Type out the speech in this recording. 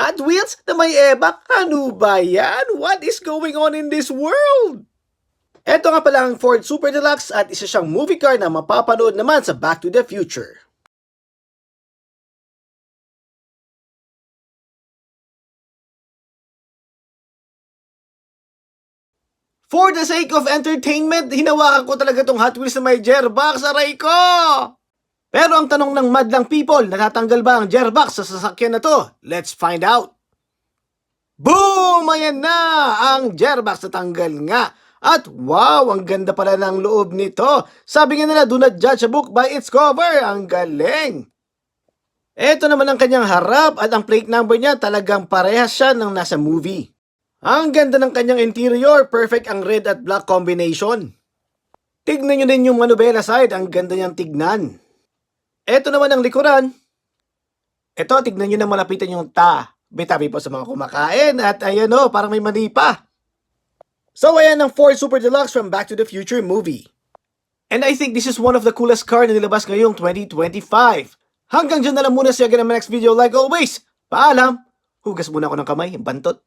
Hot Wheels na may ebak? Ano ba yan? What is going on in this world? Ito nga pala ang Ford Super Deluxe at isa siyang movie car na mapapanood naman sa Back to the Future. For the sake of entertainment, hinawakan ko talaga tong Hot Wheels na may gearbox, aray ko! Pero ang tanong ng madlang people, natatanggal ba ang gearbox sa sasakyan na to? Let's find out! Boom! Ayan na! Ang gearbox natanggal nga. At wow, ang ganda pala ng loob nito. Sabi nga nila, do not judge a book by its cover. Ang galing! Ito naman ang kanyang harap at ang plate number niya talagang parehas siya ng nasa movie. Ang ganda ng kanyang interior, perfect ang red at black combination. Tignan nyo din yung manubela side, ang ganda niyang tignan. Ito naman ang likuran. Ito, tignan nyo na malapitan yung tabi-tabi po sa mga kumakain at ayan o, parang may mani pa. So ayan ang Ford Super Deluxe from Back to the Future movie. And I think this is one of the coolest car na nilabas ngayong 2025. Hanggang dyan na lang muna siya ng next video. Like always, paalam! Hugas muna ako ng kamay, bantot.